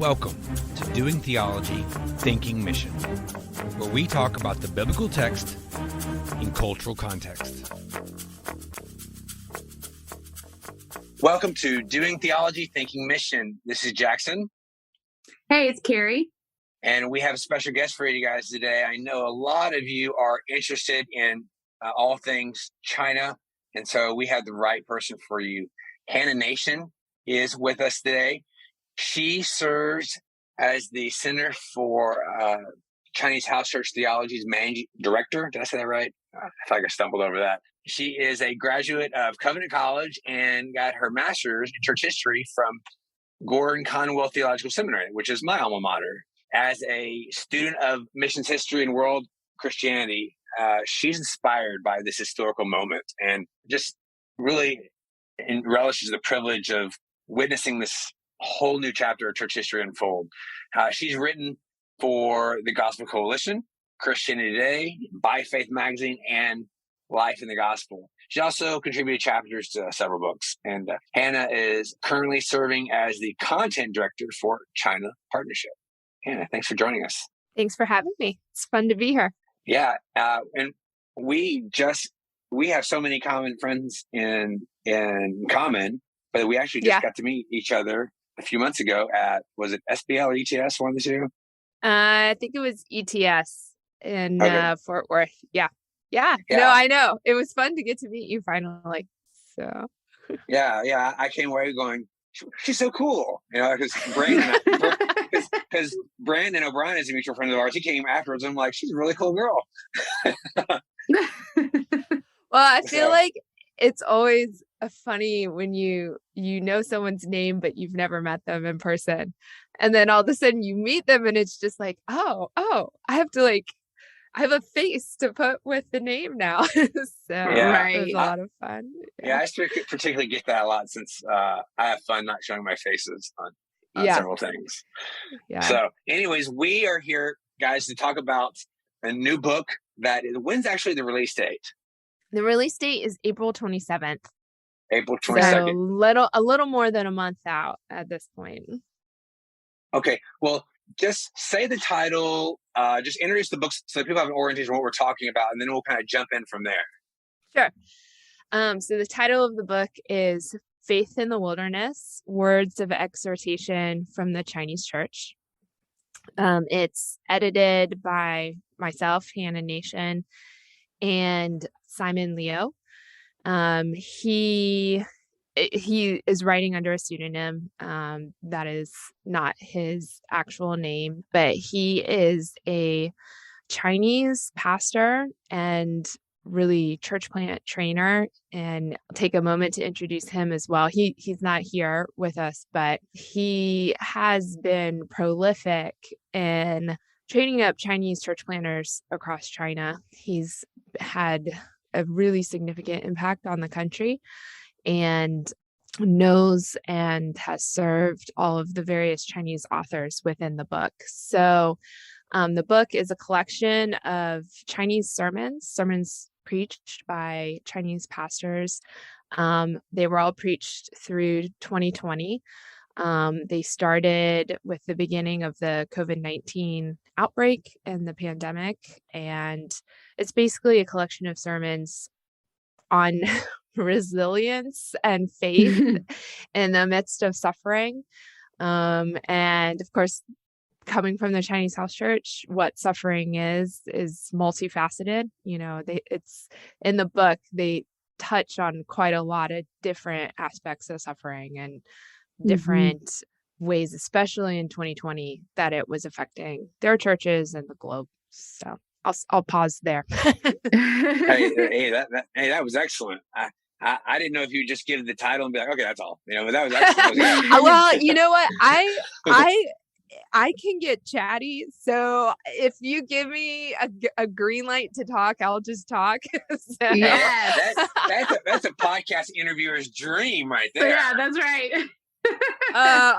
Welcome to Doing Theology, Thinking Mission, where we talk about the biblical text in cultural context. Welcome to Doing Theology, Thinking Mission. This is Jackson. Hey, it's Carrie. And we have a special guest for you guys today. I know a lot of you are interested in all things China, and so we have the right person for you. Hannah Nation is with us today. She serves as the Center for Chinese House Church Theology's managing director. Did I say that right? I feel like I stumbled over that. She is a graduate of Covenant College and got her master's in church history from Gordon-Conwell Theological Seminary, which is my alma mater. As a student of missions history and world Christianity, she's inspired by this historical moment and just really relishes the privilege of witnessing this whole new chapter of church history unfold. She's written for the Gospel Coalition, Christianity Today, byFaith magazine, and Life in the Gospel. She also contributed chapters to several books. And Hannah is currently serving as the content director for China Partnership. Hannah, thanks for joining us. Thanks for having me. It's fun to be here. Yeah. And we have so many common friends in common, but we actually just got to meet each other a few months ago at, was it SBL or ETS, one of the two? I think it was ETS in Fort Worth. Yeah. No, I know. It was fun to get to meet you finally. So. Yeah. I came away going, she's so cool. Because Brandon O'Brien is a mutual friend of ours. He came afterwards. I'm like, she's a really cool girl. Well, I feel like it's always funny when you know someone's name, but you've never met them in person. And then all of a sudden you meet them and it's just like, oh, I have a face to put with the name now. So it was a lot of fun. Yeah, I particularly get that a lot since I have fun not showing my faces on several things. Yeah. So anyways, we are here, guys, to talk about a new book when's actually the release date? The release date is April 27th. April 22nd. So a little more than a month out at this point. Okay. Well, just say the title, just introduce the books so that people have an orientation of what we're talking about, and then we'll kind of jump in from there. Sure. So the title of the book is Faith in the Wilderness, Words of Exhortation from the Chinese Church. It's edited by myself, Hannah Nation, and Simon Leo. He is writing under a pseudonym. That is not his actual name, but he is a Chinese pastor and really church plant trainer. And I'll take a moment to introduce him as well. He's not here with us, but he has been prolific in training up Chinese church planters across China. He's had a really significant impact on the country and knows and has served all of the various Chinese authors within the book. So the book is a collection of Chinese sermons preached by Chinese pastors. They were all preached through 2020. They started with the beginning of the COVID-19 outbreak and the pandemic. And it's basically a collection of sermons on resilience and faith in the midst of suffering. And of course, coming from the Chinese House Church, what suffering is multifaceted. It's in the book, they touch on quite a lot of different aspects of suffering and different ways, especially in 2020, that it was affecting their churches and the globe. So I'll pause there. Hey, that was excellent. I didn't know if you would just give the title and be like, okay, that's all. But that was excellent. Well, you know what? I can get chatty. So if you give me a green light to talk, I'll just talk. So. Yes. That's a podcast interviewer's dream right there. Yeah, that's right.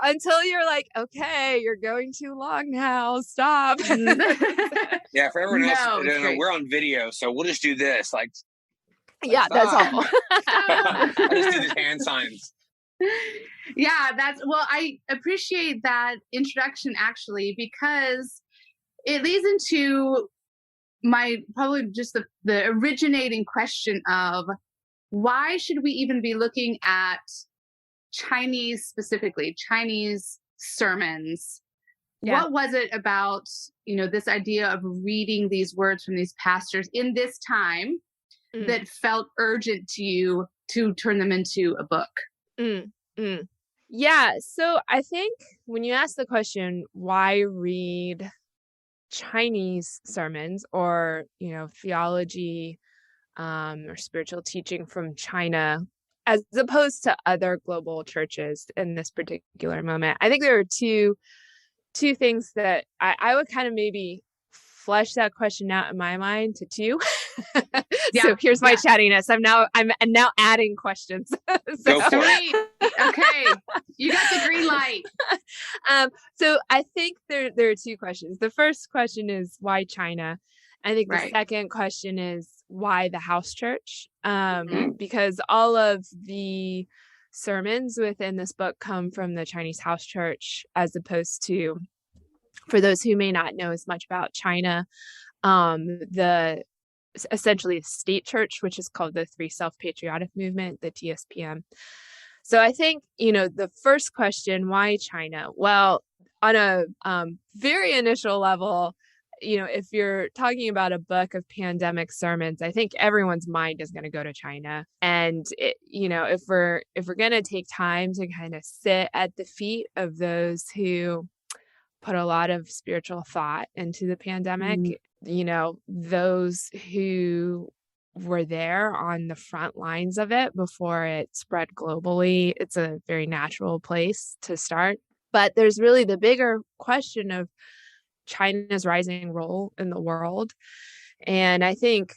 Until you're like, okay, you're going too long now. Stop. Yeah, for everyone else, we're on video, so we'll just do this. Yeah, that's all. I just do these hand signs. Yeah, I appreciate that introduction actually, because it leads into my probably just the originating question of why should we even be looking at specifically Chinese sermons? Yeah. What was it about, this idea of reading these words from these pastors in this time that felt urgent to you to turn them into a book? Mm, mm. Yeah. So I think when you ask the question, why read Chinese sermons or, theology or spiritual teaching from China as opposed to other global churches in this particular moment, I think there are two things that I would kind of maybe flesh that question out in my mind to two. So here's my chattiness. I'm now adding questions. Go for it. Okay. You got the green light. So I think there are two questions. The first question is why China? I think the second question is why the House Church? Because all of the sermons within this book come from the Chinese House Church, as opposed to, for those who may not know as much about China, essentially the state church, which is called the Three Self-Patriotic Movement, the TSPM. So I think, the first question, why China? Well, on a very initial level, if you're talking about a book of pandemic sermons, I think everyone's mind is going to go to China. And if we're going to take time to kind of sit at the feet of those who put a lot of spiritual thought into the pandemic, those who were there on the front lines of it before it spread globally, it's a very natural place to start. But there's really the bigger question of China's rising role in the world. And I think,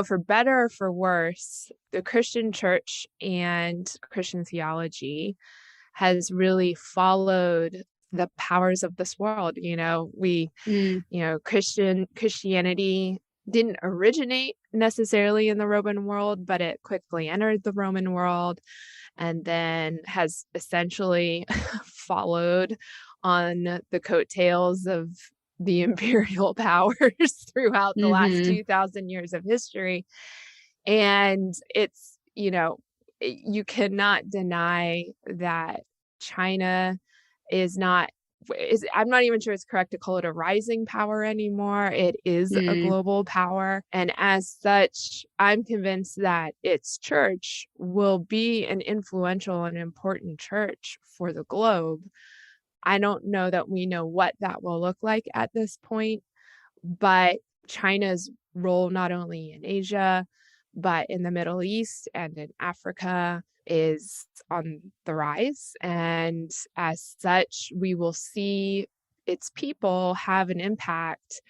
for better or for worse, the Christian church and Christian theology has really followed the powers of this world. Christianity didn't originate necessarily in the Roman world, but it quickly entered the Roman world and then has essentially followed on the coattails of the imperial powers throughout the last 2,000 years of history. And it's, you cannot deny that China I'm not even sure it's correct to call it a rising power anymore. It is a global power. And as such, I'm convinced that its church will be an influential and important church for the globe. I don't know that we know what that will look like at this point, but China's role not only in Asia, but in the Middle East and in Africa is on the rise. And as such, we will see its people have an impact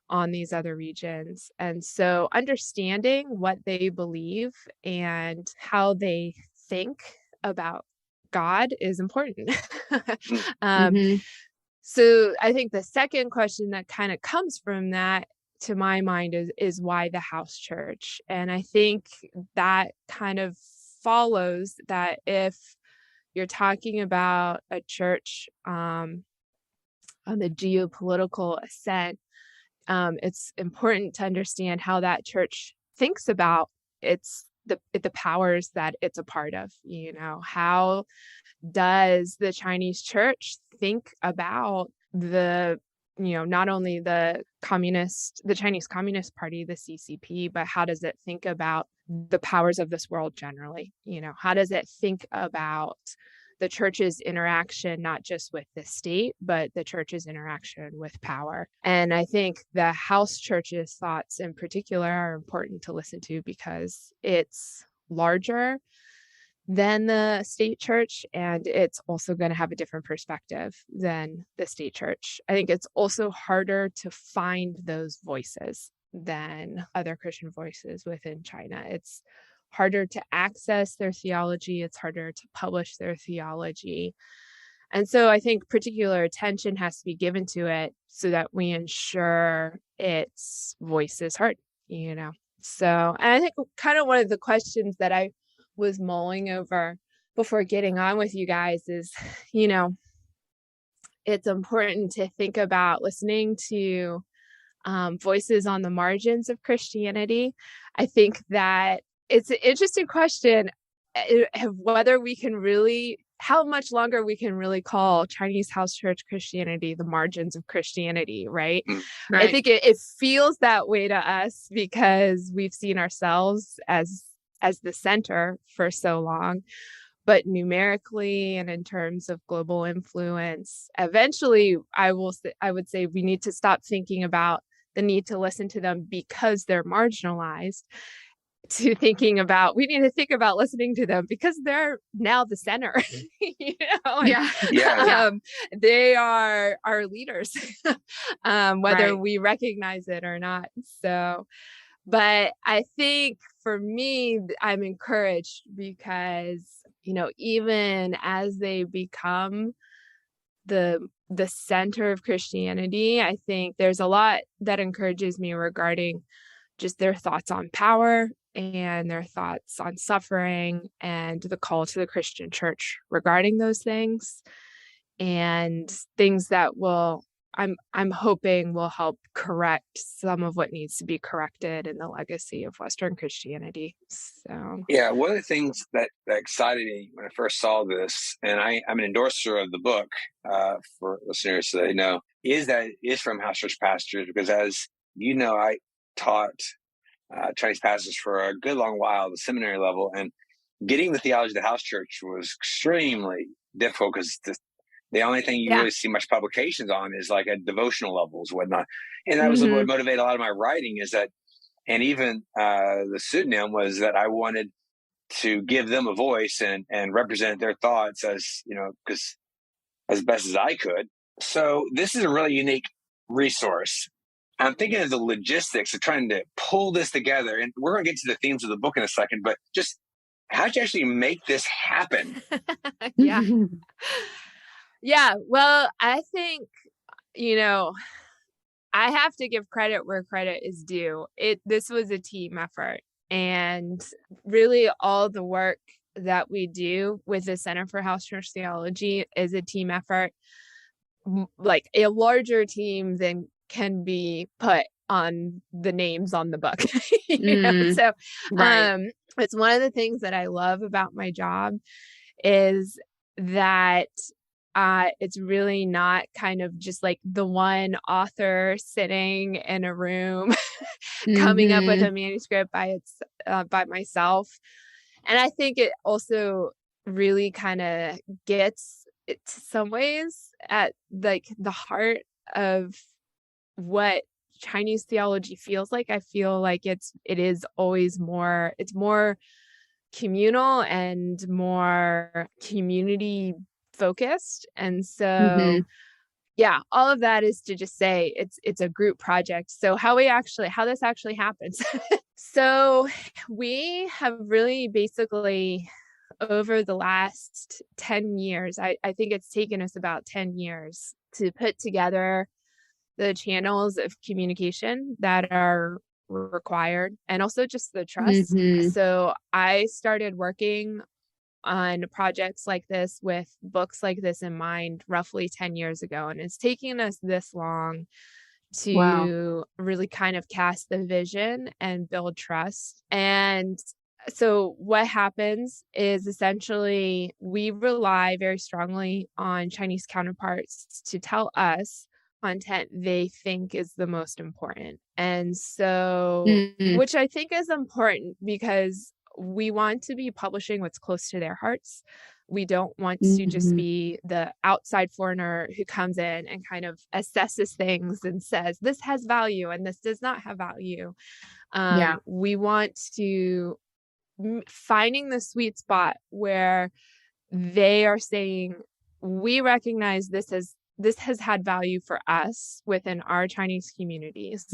on these other regions. And so understanding what they believe and how they think about God is important. So I think the second question that kind of comes from that, to my mind, is why the House Church? And I think that kind of follows that if you're talking about a church on the geopolitical ascent, it's important to understand how that church thinks about the powers that it's a part of. How does the Chinese church think about not only the Chinese Communist Party, the CCP, but how does it think about the powers of this world generally? How does it think about the church's interaction, not just with the state, but the church's interaction with power? And I think the House Church's thoughts in particular are important to listen to because it's larger than the state church, and it's also going to have a different perspective than the state church. I think it's also harder to find those voices than other Christian voices within China. It's harder to access their theology. It's harder to publish their theology. And so I think particular attention has to be given to it so that we ensure its voice is heard, So, and I think kind of one of the questions that I was mulling over before getting on with you guys is, it's important to think about listening to voices on the margins of Christianity. I think that it's an interesting question of whether we can really, how much longer we can really call Chinese House Church Christianity the margins of Christianity, right? Right. I think it feels that way to us because we've seen ourselves as the center for so long. But numerically and in terms of global influence, eventually I would say we need to stop thinking about the need to listen to them because they're marginalized, to thinking about we need to think about listening to them because they're now the center. They are our leaders, whether we recognize it or not. So, but I think for me, I'm encouraged because, even as they become the center of Christianity, I think there's a lot that encourages me regarding just their thoughts on power and their thoughts on suffering and the call to the Christian church regarding those things, and things that I'm hoping will help correct some of what needs to be corrected in the legacy of Western Christianity. So yeah, one of the things that excited me when I first saw this, and I'm an endorser of the book for listeners so they know, is that it is from House Church pastors, because as you know, I taught Chinese pastors for a good long while at the seminary level, and getting the theology of the House Church was extremely difficult because the only thing you really see much publications on is like at devotional levels, whatnot. And that was what motivated a lot of my writing, is that, and even the pseudonym was that I wanted to give them a voice and represent their thoughts as best as I could. So this is a really unique resource. I'm thinking of the logistics of trying to pull this together, and we're going to get to the themes of the book in a second, but just how'd you actually make this happen? Yeah. Well, I think, I have to give credit where credit is due. This was a team effort, and really all the work that we do with the Center for House Church Theology is a team effort, like a larger team than can be put on the names on the book. So it's one of the things that I love about my job is that it's really not kind of just like the one author sitting in a room coming up with a manuscript by myself. And I think it also really kind of gets it to some ways at like the heart of what Chinese theology feels like. I feel like it is always more, it's more communal and more community focused. And so, all of that is to just say it's a group project. So how this actually happens. So we have really basically over the last 10 years, I think it's taken us about 10 years to put together the channels of communication that are required, and also just the trust. So I started working on projects like this with books like this in mind roughly 10 years ago. And it's taken us this long to really kind of cast the vision and build trust. And so what happens is essentially we rely very strongly on Chinese counterparts to tell us content they think is the most important. And so, which I think is important because we want to be publishing what's close to their hearts. We don't want to just be the outside foreigner who comes in and kind of assesses things and says, this has value and this does not have value. We want to finding the sweet spot where they are saying, we recognize this has had value for us within our Chinese communities.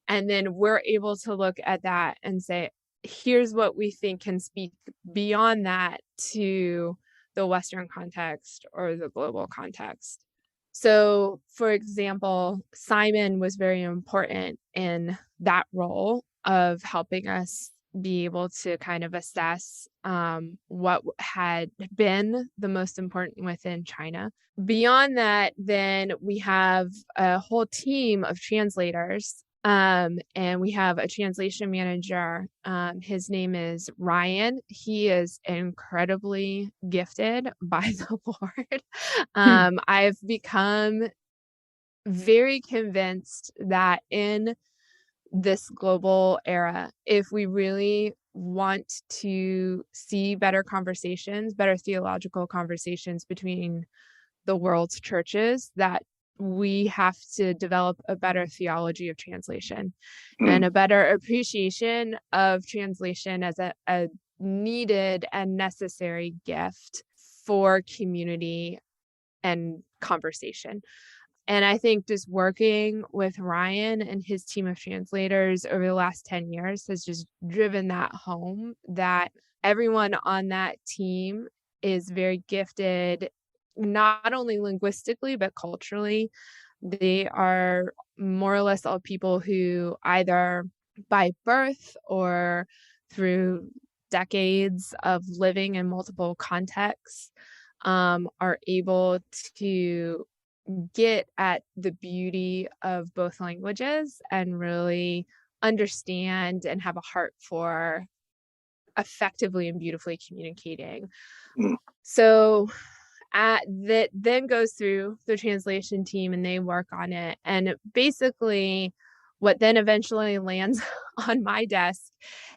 And then we're able to look at that and say, here's what we think can speak beyond that to the Western context or the global context. So, for example, Simon was very important in that role of helping us be able to kind of assess what had been the most important within China. Beyond that, then we have a whole team of translators, and we have a translation manager. His name is Ryan. He is incredibly gifted by the Lord. I've become very convinced that in this global era, if we really want to see better conversations, better theological conversations between the world's churches, that we have to develop a better theology of translation and a better appreciation of translation as a needed and necessary gift for community and conversation. And I think just working with Ryan and his team of translators over the last 10 years has just driven that home, that everyone on that team is very gifted, not only linguistically, but culturally. They are more or less all people who either by birth or through decades of living in multiple contexts are able to get at the beauty of both languages and really understand and have a heart for effectively and beautifully communicating. So that then goes through the translation team and they work on it. And basically what then eventually lands on my desk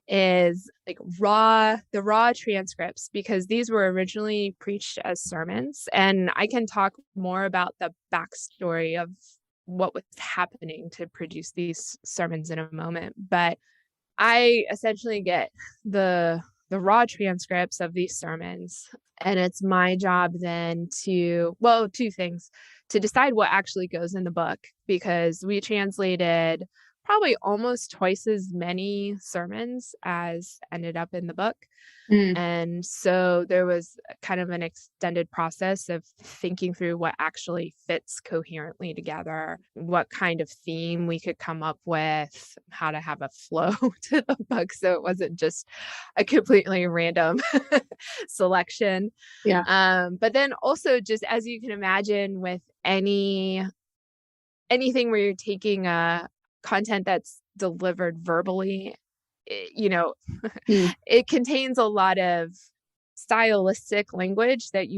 is like the raw transcripts, because these were originally preached as sermons. And I can talk more about the backstory of what was happening to produce these sermons in a moment. But I essentially get the raw transcripts of these sermons. And it's my job then two things: to decide what actually goes in the book, because we translated probably almost twice as many sermons as ended up in the book. And so there was kind of an extended process of thinking through what actually fits coherently together, what kind of theme we could come up with, how to have a flow to the book so it wasn't just a completely random selection. But then also, just as you can imagine with anything where you're taking a content that's delivered verbally, it contains a lot of stylistic language that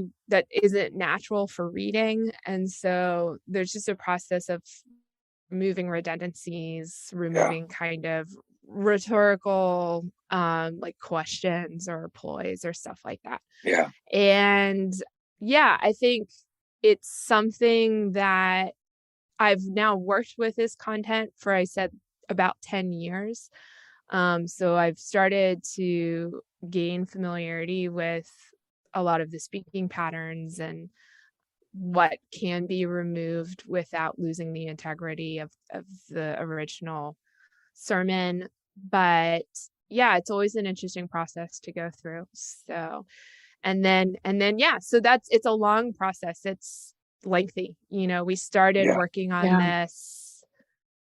isn't natural for reading. And so there's just a process of removing redundancies, removing kind of rhetorical like questions or ploys or stuff like that. And I think it's something that I've now worked with this content for, I said, about 10 years. So I've started to gain familiarity with a lot of the speaking patterns and what can be removed without losing the integrity of the original sermon. But it's always an interesting process to go through. So, and then, so it's a long process. It's lengthy. We started working on this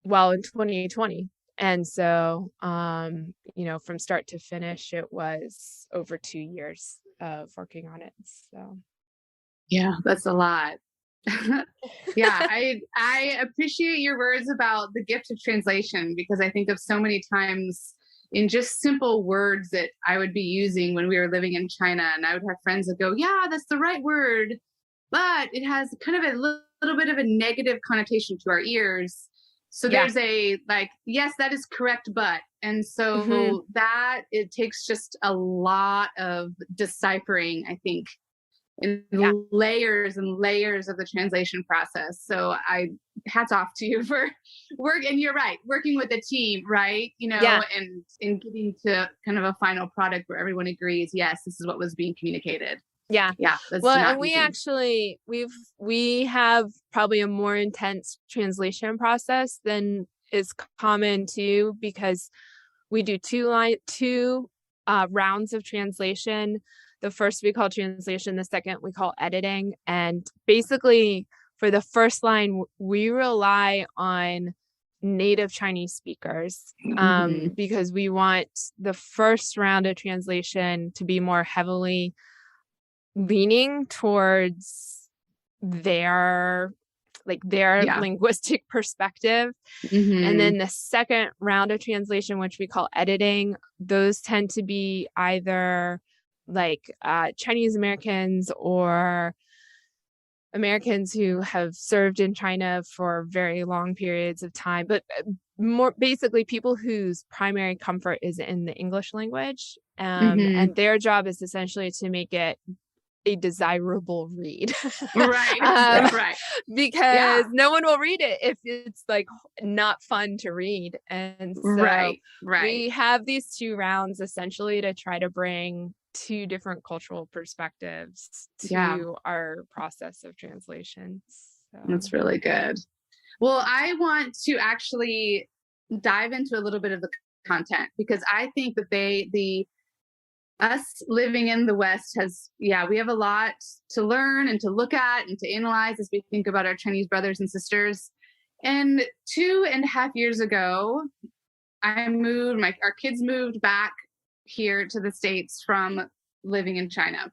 in 2020. And so, from start to finish, it was over 2 years of working on it. So, that's a lot. I appreciate your words about the gift of translation, because I think of so many times in just simple words that I would be using when we were living in China, and I would have friends that go, "Yeah, that's the right word," but it has kind of a little bit of a negative connotation to our ears. So there's a yes, that is correct, but, and so that it takes just a lot of deciphering, I think, in layers and layers of the translation process. So hats off to you for work. And you're right, working with a team, right? And getting to kind of a final product where everyone agrees, yes, this is what was being communicated. Well, and we actually we have probably a more intense translation process than is common too, because we do two rounds of translation. The first we call translation, the second we call editing. And basically for the first line, we rely on native Chinese speakers, because we want the first round of translation to be more heavily leaning towards their linguistic perspective. And then the second round of translation, which we call editing, those tend to be either like Chinese Americans or Americans who have served in China for very long periods of time, but more basically people whose primary comfort is in the English language. And their job is essentially to make it a desirable read. Right. Because no one will read it if it's like not fun to read. And so we have these 2 rounds essentially to try to bring 2 different cultural perspectives to our process of translation. So. That's really good. Well, I want to actually dive into a little bit of the content, because I think that us living in the West we have a lot to learn and to look at and to analyze as we think about our Chinese brothers and sisters. And 2.5 years ago, our kids moved back here to the States from living in China.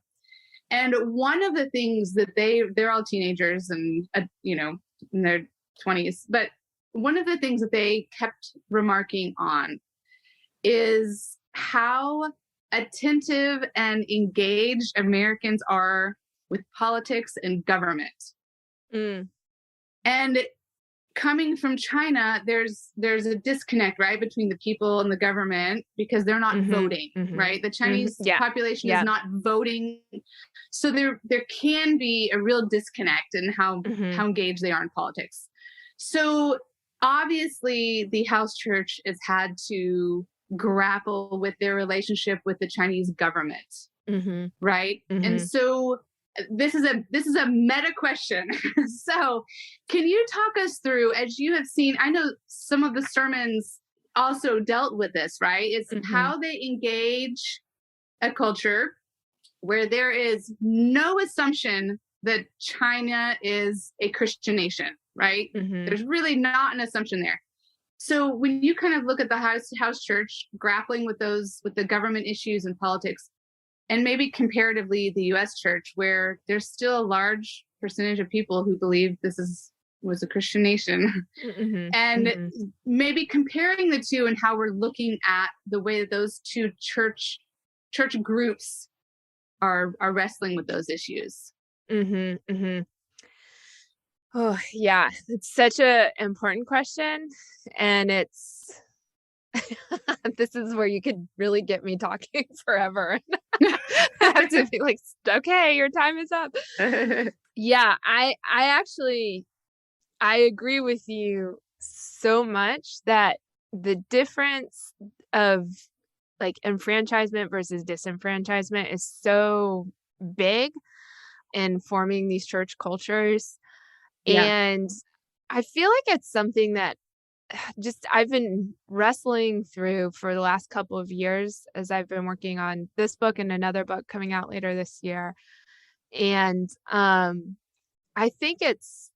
And one of the things that they're all teenagers and, in their 20s, but one of the things that they kept remarking on is how attentive and engaged Americans are with politics and government. And coming from China, there's a disconnect, right, between the people and the government, because they're not voting, right? The Chinese population is not voting. So there can be a real disconnect in how engaged they are in politics. So obviously the House Church has had to grapple with their relationship with the Chinese government, right? And so this is a meta question. So can you talk us through, as you have seen, I know some of the sermons also dealt with this, right? It's how they engage a culture where there is no assumption that China is a Christian nation, right? There's really not an assumption there. So when you kind of look at the House Church grappling with the government issues and politics, and maybe comparatively the U.S. Church, where there's still a large percentage of people who believe this was a Christian nation, and maybe comparing the 2 and how we're looking at the way that those 2 church groups are wrestling with those issues. Oh, yeah. It's such an important question. And it's, this is where you could really get me talking forever. I have to be like, okay, your time is up. Yeah, I agree with you so much that the difference of like enfranchisement versus disenfranchisement is so big in forming these church cultures. And I feel like it's something that I've been wrestling through for the last couple of years as I've been working on this book and another book coming out later this year. And I think it's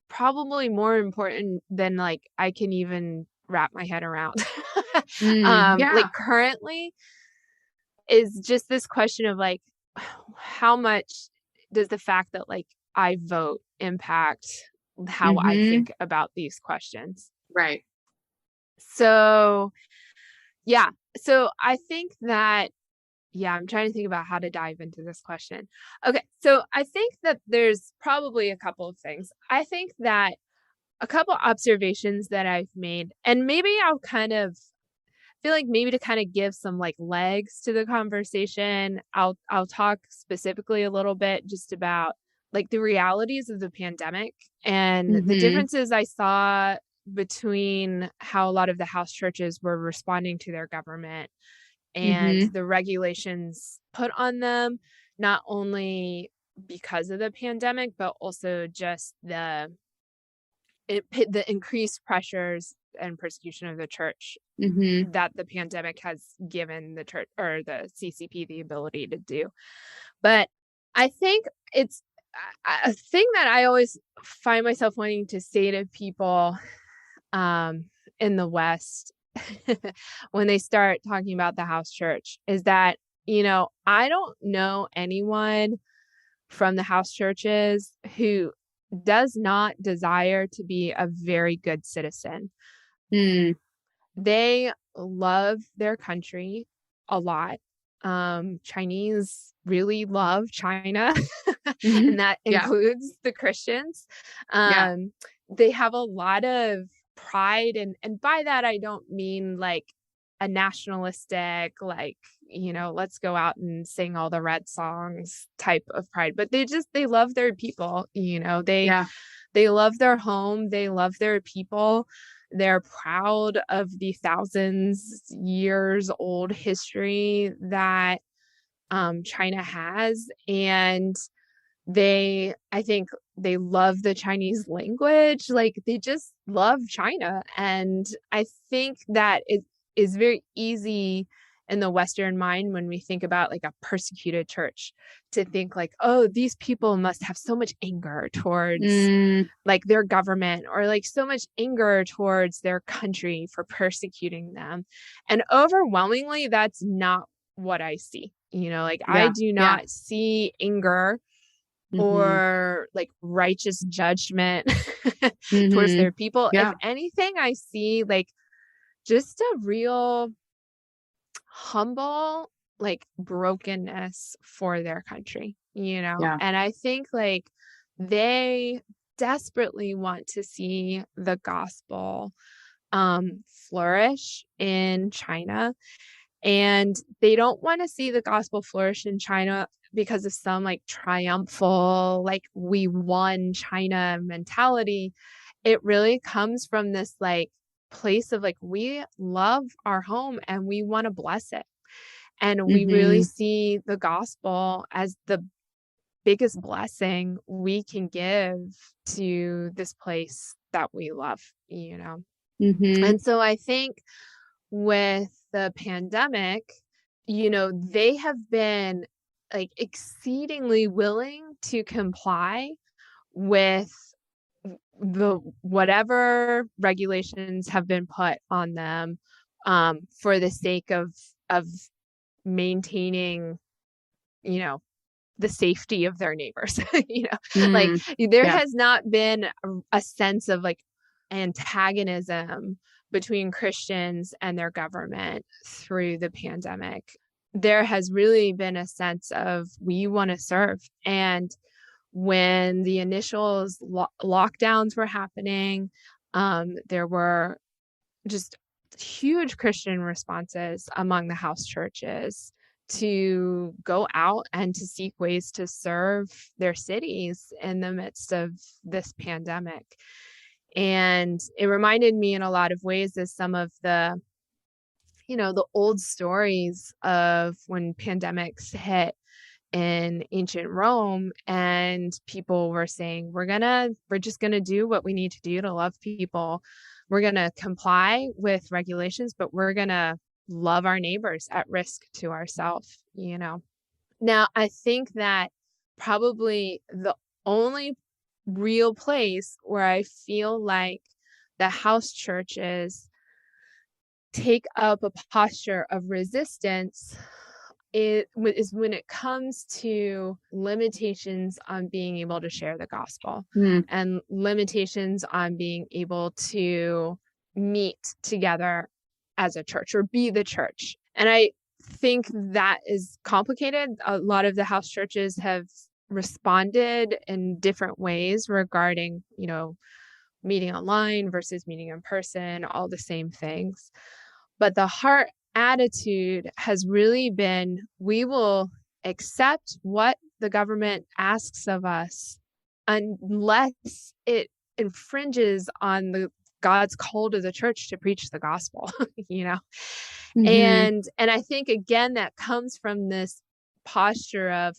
probably more important than like I can even wrap my head around. Like currently is just this question of like, how much does the fact that like I vote impact how I think about these questions? Right. So, yeah. So I think that, I'm trying to think about how to dive into this question. Okay. So I think that there's probably a couple of things. I think that a couple observations that I've made, and maybe I'll kind of feel like maybe to kind of give some like legs to the conversation, I'll talk specifically a little bit just about like the realities of the pandemic and the differences I saw between how a lot of the house churches were responding to their government and the regulations put on them, not only because of the pandemic, but also just the increased pressures and persecution of the church that the pandemic has given the church or the CCP the ability to do. But I think it's a thing that I always find myself wanting to say to people, in the West when they start talking about the house church is that, I don't know anyone from the house churches who does not desire to be a very good citizen. Mm. They love their country a lot. Chinese really love China, Mhm. and that Yeah. includes the Christians. Yeah. They have a lot of pride, and by that I don't mean like a nationalistic, like, let's go out and sing all the red songs type of pride, but they love their people. Yeah. They love their home, they love their people. They're proud of the thousands years old history that China has. And I think they love the Chinese language. Like, they just love China. And I think that it is very easy in the Western mind when we think about like a persecuted church to think like, oh, these people must have so much anger towards like their government, or like so much anger towards their country for persecuting them. And overwhelmingly, that's not what I see. I Yeah. do not see anger Mhm. or like righteous judgment towards Mhm. their people. Yeah. If anything, I see like just a real humble, like brokenness for their country, Yeah. and I think like they desperately want to see the gospel flourish in China. And they don't want to see the gospel flourish in China because of some like triumphal, like we won China mentality. It really comes from this like place of like, we love our home and we want to bless it. And we really Mhm. see the gospel as the biggest blessing we can give to this place that we love. Mhm. And so I think with the pandemic, they have been like exceedingly willing to comply with the whatever regulations have been put on them, for the sake of maintaining, the safety of their neighbors. Like there Yeah. has not been a sense of like antagonism between Christians and their government through the pandemic. There has really been a sense of we want to serve. And when the initial lockdowns were happening, there were just huge Christian responses among the house churches to go out and to seek ways to serve their cities in the midst of this pandemic. And it reminded me in a lot of ways of some of the, the old stories of when pandemics hit in ancient Rome, and people were saying, we're just going to do what we need to do to love people. We're going to comply with regulations, but we're going to love our neighbors at risk to ourselves, Now, I think that probably the only real place where I feel like the house churches take up a posture of resistance is when it comes to limitations on being able to share the gospel and limitations on being able to meet together as a church or be the church. And I think that is complicated. A lot of the house churches have responded in different ways regarding, meeting online versus meeting in person, all the same things. But the heart attitude has really been, we will accept what the government asks of us unless it infringes on God's call to the church to preach the gospel, And I think again that comes from this posture of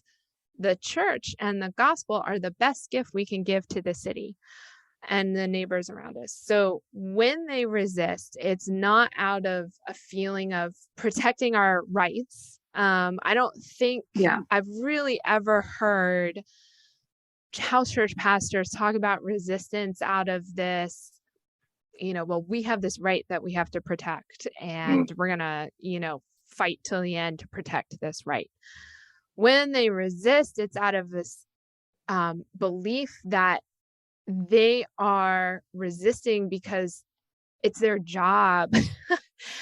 the church and the gospel are the best gift we can give to the city and the neighbors around us. So when they resist, it's not out of a feeling of protecting our rights. I don't think I've really ever heard house church pastors talk about resistance out of this, well, we have this right that we have to protect, and we're going to, fight till the end to protect this right. When they resist, it's out of this belief that they are resisting because it's their job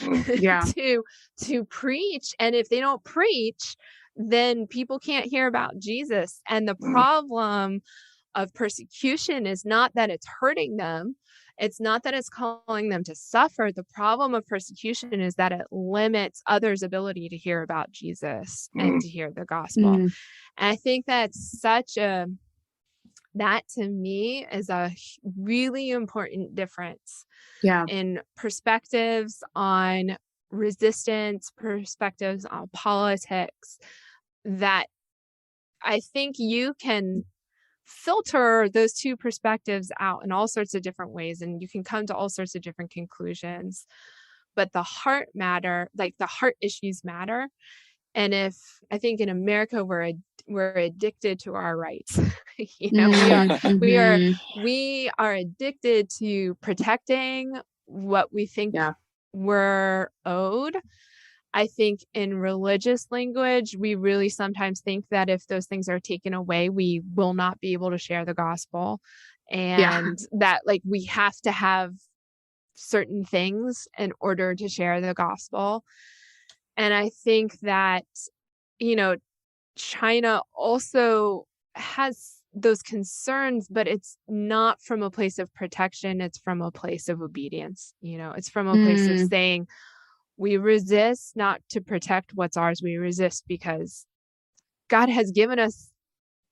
to preach. And if they don't preach, then people can't hear about Jesus. And the problem of persecution is not that it's hurting them. It's not that it's calling them to suffer. The problem of persecution is that it limits others' ability to hear about Jesus and to hear the gospel. And I think that's that to me is a really important difference in perspectives on resistance, perspectives on politics, that I think you can filter those two perspectives out in all sorts of different ways, and you can come to all sorts of different conclusions. But the heart issues matter. And I think in America, we're addicted to our rights. We are addicted to protecting what we think we're owed. I think in religious language, we really sometimes think that if those things are taken away, we will not be able to share the gospel, and that we have to have certain things in order to share the gospel. And I think that, China also has those concerns, but it's not from a place of protection. It's from a place of obedience. It's from a place of saying, we resist not to protect what's ours. We resist because God has given us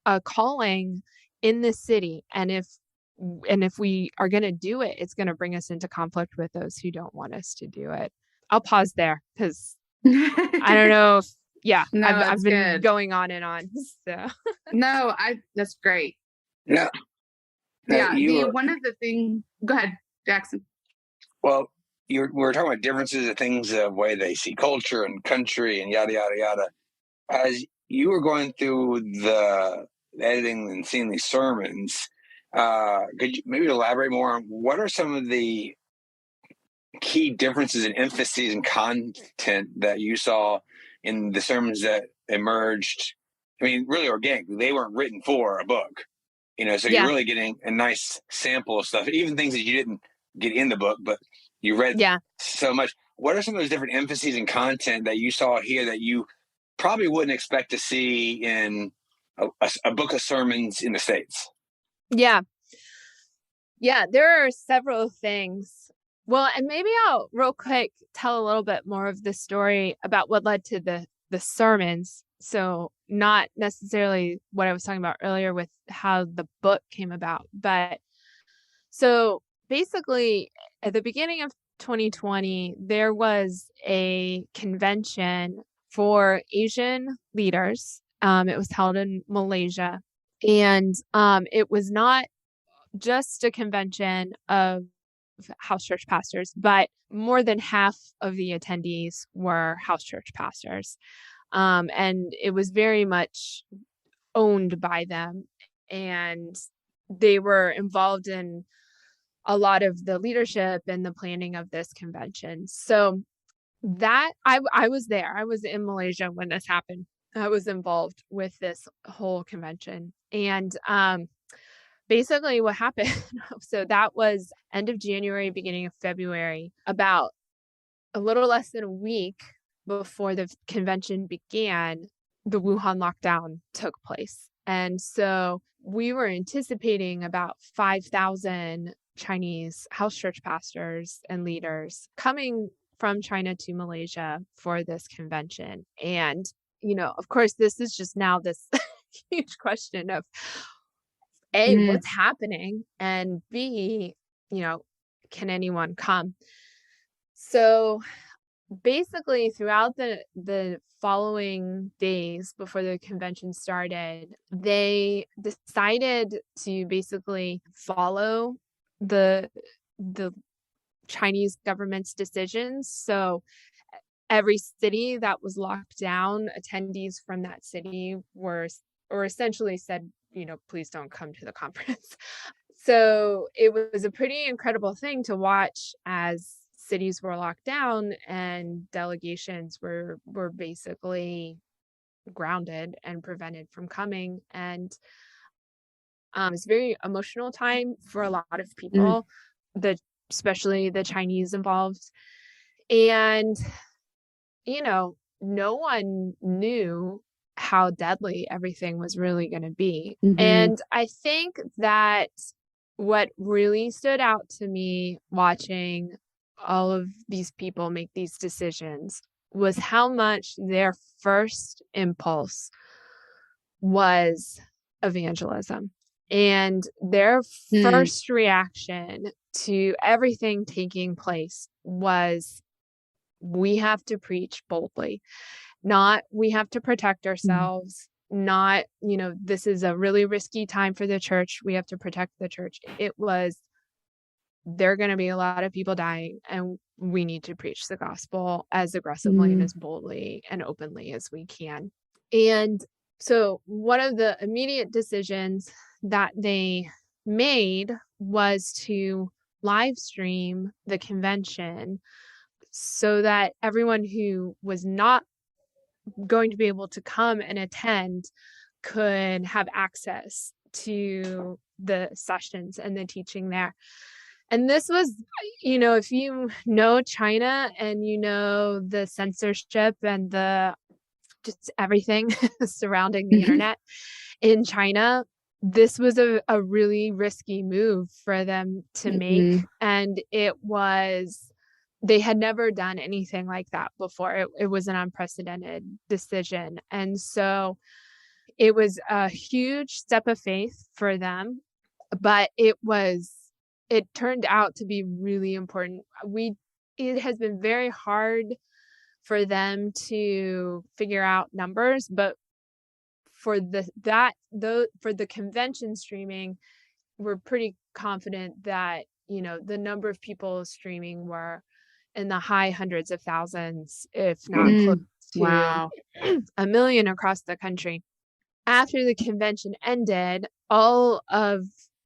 a calling in this city. And if we are going to do it, it's going to bring us into conflict with those who don't want us to do it. I'll pause there because I don't know if, I've been going on and on. So no, that's great. Yeah. One of the things, go ahead, Jackson. Well, we're talking about differences of things, the way they see culture and country and yada, yada, yada. As you were going through the editing and seeing these sermons, could you maybe elaborate more on what are some of the key differences in emphases and content that you saw in the sermons that emerged? I mean, really organically. They weren't written for a book, so you're really getting a nice sample of stuff, even things that you didn't get in the book, but you read so much. What are some of those different emphases and content that you saw here that you probably wouldn't expect to see in a book of sermons in the States? Yeah, there are several things. Well, and maybe I'll real quick tell a little bit more of the story about what led to the sermons. So not necessarily what I was talking about earlier with how the book came about, but so basically at the beginning of 2020, there was a convention for Asian leaders. It was held in Malaysia, and it was not just a convention of house church pastors, but more than half of the attendees were house church pastors. And it was very much owned by them, and they were involved in a lot of the leadership and the planning of this convention. So that I was there. I was in Malaysia when this happened. I was involved with this whole convention. And basically what happened, so that was end of January, beginning of February, about a little less than a week before the convention began, the Wuhan lockdown took place. And so we were anticipating about 5,000 Chinese house church pastors and leaders coming from China to Malaysia for this convention. And, of course, this is just now this huge question of A, what's happening? And B, can anyone come? So basically throughout the following days before the convention started, they decided to basically follow the Chinese government's decisions. So every city that was locked down, attendees from that city were essentially said, please don't come to the conference. So it was a pretty incredible thing to watch as cities were locked down and delegations were basically grounded and prevented from coming. And it was a very emotional time for a lot of people, especially the Chinese involved. And, no one knew how deadly everything was really going to be. And I think that what really stood out to me watching all of these people make these decisions was how much their first impulse was evangelism. And their first reaction to everything taking place was, we have to preach boldly, not we have to protect ourselves, not, this is a really risky time for the church, we have to protect the church. It was, there are going to be a lot of people dying, and we need to preach the gospel as aggressively and as boldly and openly as we can. And so one of the immediate decisions that they made was to live stream the convention so that everyone who was not going to be able to come and attend could have access to the sessions and the teaching there. And this was, if you know China and the censorship and the just everything surrounding the internet in China, this was a really risky move for them to make. And they had never done anything like that before. It was an unprecedented decision. And so it was a huge step of faith for them, but it turned out to be really important. It has been very hard for them to figure out numbers, but for the convention streaming, we're pretty confident that, the number of people streaming were in the high hundreds of thousands, if not close to 1 million across the country. After the convention ended, all of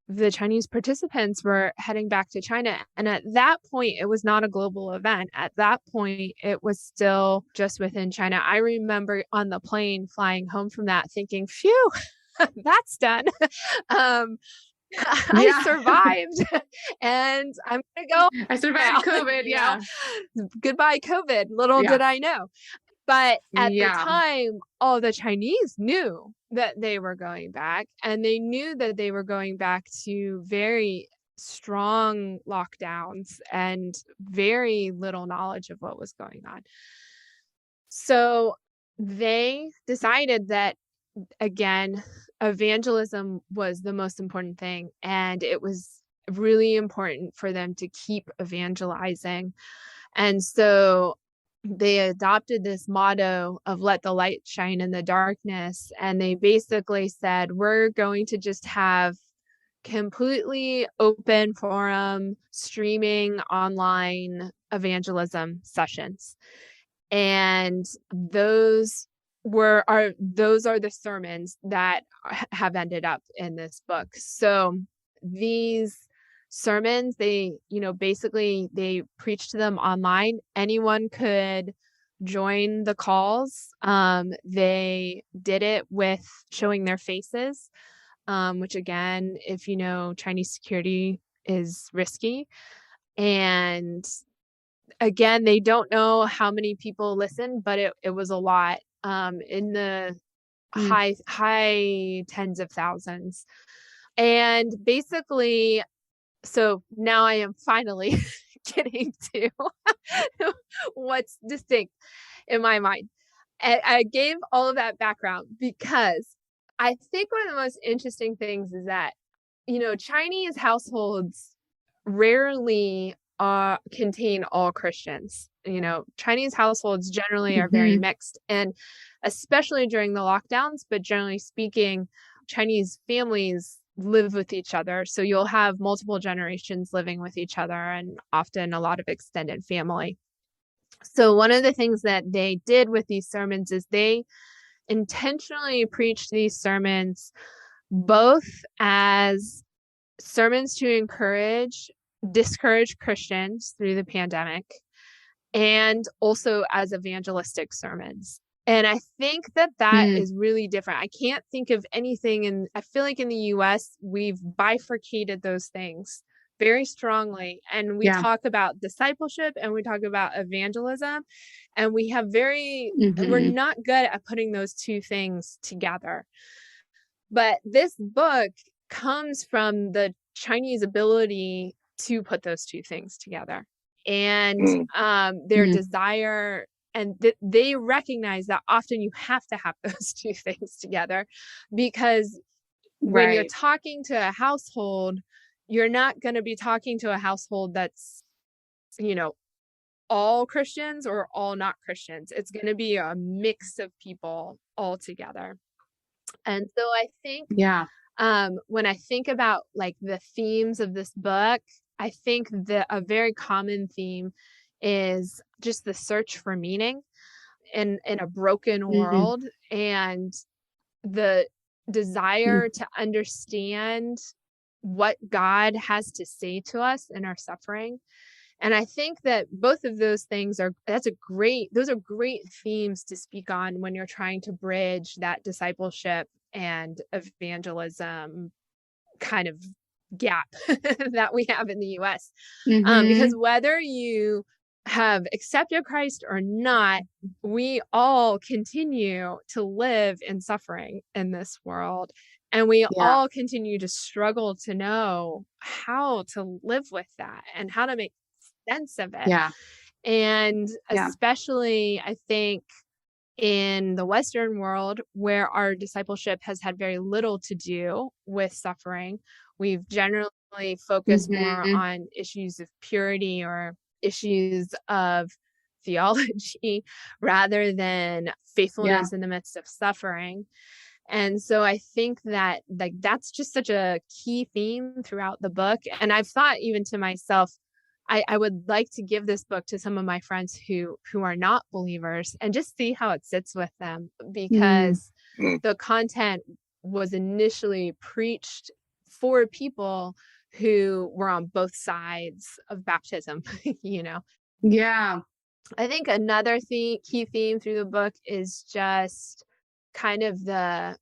the Chinese participants were heading back to China. And at that point, it was not a global event. At that point, it was still just within China. I remember on the plane flying home from that thinking, phew, that's done. I survived and I'm going to go. I survived COVID. Yeah. Goodbye, COVID. Little did I know. But at the time, all the Chinese knew that they were going back, and they knew that they were going back to very strong lockdowns and very little knowledge of what was going on. So they decided that, again, evangelism was the most important thing, and it was really important for them to keep evangelizing. And so they adopted this motto of let the light shine in the darkness. And they basically said, we're going to just have completely open forum, streaming online evangelism sessions. And those are the sermons that have ended up in this book. So these sermons, they basically they preach to them online. Anyone could join the calls. They did it with showing their faces, which again, if you know Chinese security, is risky. And again, they don't know how many people listen, but it was a lot, in the high tens of thousands. And basically, so now I am finally getting to what's distinct in my mind. And I gave all of that background because I think one of the most interesting things is that, Chinese households rarely contain all Christians. Chinese households generally are very mixed, and especially during the lockdowns, but generally speaking, Chinese families live with each other. So you'll have multiple generations living with each other, and often a lot of extended family. So one of the things that they did with these sermons is they intentionally preached these sermons both as sermons to discourage Christians through the pandemic, and also as evangelistic sermons. And I think that is really different. I can't think of anything, and I feel like in the US, we've bifurcated those things very strongly. And we talk about discipleship and we talk about evangelism, and we have we're not good at putting those two things together. But this book comes from the Chinese ability to put those two things together, and their desire. And they recognize that often you have to have those two things together, because when you're talking to a household, you're not going to be talking to a household that's, all Christians or all not Christians. It's going to be a mix of people all together. And so I think, when I think about like the themes of this book, I think that a very common theme is just the search for meaning in a broken world, and the desire to understand what God has to say to us in our suffering. And I think that both of those things those are great themes to speak on when you're trying to bridge that discipleship and evangelism kind of gap that we have in the US. Because whether you have accepted Christ or not, we all continue to live in suffering in this world. And we all continue to struggle to know how to live with that and how to make sense of it. And especially, I think, in the Western world, where our discipleship has had very little to do with suffering, we've generally focused more on issues of purity or issues of theology rather than faithfulness in the midst of suffering. And so I think that that's just such a key theme throughout the book. And I've thought even to myself, I would like to give this book to some of my friends who are not believers and just see how it sits with them, because the content was initially preached for people who were on both sides of baptism, Yeah. I think another key theme through the book is just kind of the